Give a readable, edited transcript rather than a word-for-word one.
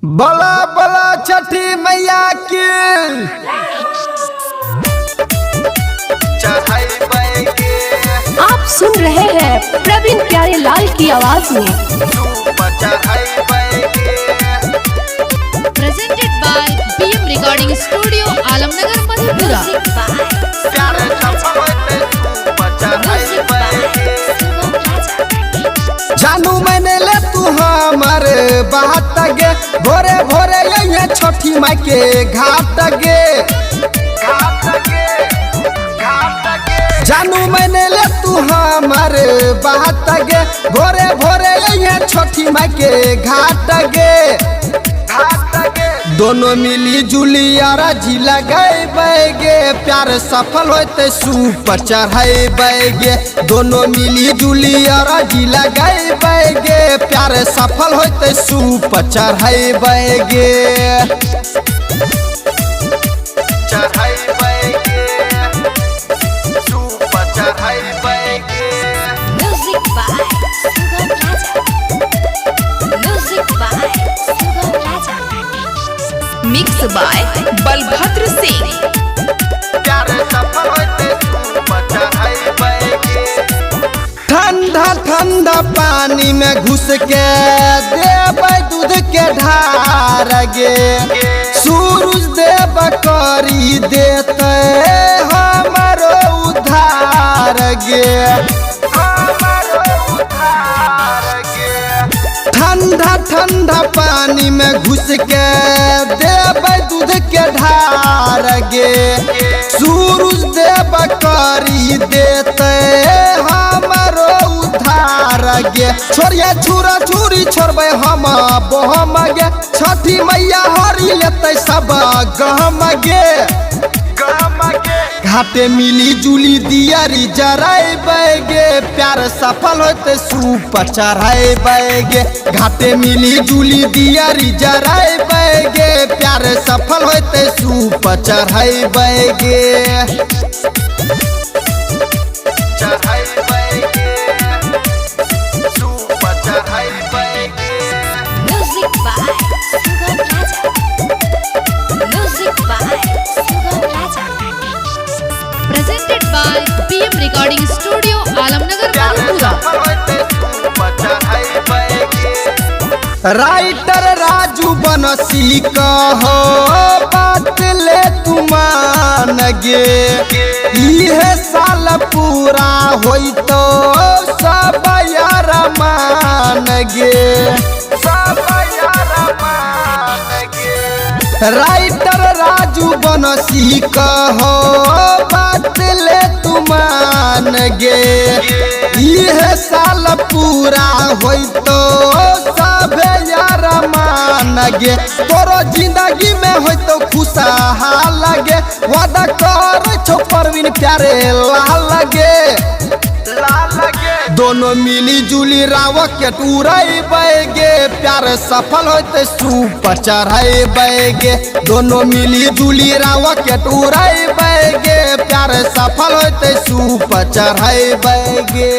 बला बला छठी मैया की आप सुन रहे हैं प्रवीण प्यारे लाल की आवाज में। Presented by BM recording studio Alamnagar Madhepura. जानू मैंने ले तू हमारे बात गे भोरे भोरे ये छठी माई के घाट गे जानू मैंने ले तू हमारे बात गे भोरे भोरे ये छठी माई के घाट गे दोनों मिली जुली यारा जी लगाए बैगे प्यार सफल होते सूप चढ़ाए बैगे दोनों मिली जुली यारा जी लगाए बैगे प्यार सफल होते सूप चढ़ाए बैगे music by Sugam Raja. Music by Sugam Raja. Mix by Balbhadra Singh. ठंडा ठंडा पानी में घुस के देव दूध के ढार गे सूरज देव करी देते हमारो उधार गे ठंडा ठंडा पानी में घुस के देव दूध के ढार गे सूरज देव करी देते हमारो उधार गे छोरिया छुरा छुरी छोड़बे हम बोहम गे छठी मैया हरी लेते सब गहम गे घाटे मिली जुली दियारी जराए बैगे प्यार सफल होते सूप चढ़ाए बैगे घाटे मिली जुली दियारी जराए बैगे प्यार सफल होते सूप चढ़ाए बैगे music by Sugam Raja. Music by Sugam Raja. Presented by BM recording studio Alamnagar Madhepura. Writer Raju Bansi कहो बात ले तुमान गे इहे साल पूरा होई तो सब यार मान गे राइटर राजू बनसी कहो बात ले तुमान गे इहे साल पूरा होई तो सब यार मान गे तोरो जिंदगी में होई तो खुशहाल गे वादा कर छो परवीन प्यारे लाल गे दोनों मिली जुली रावक के टूराई बैगे प्यार सफल होते सूप चढ़ाई बैगे दोनों मिली जुली रावक के टूराई बैगे प्यार सफल होते सूप चढ़ाई बैगे।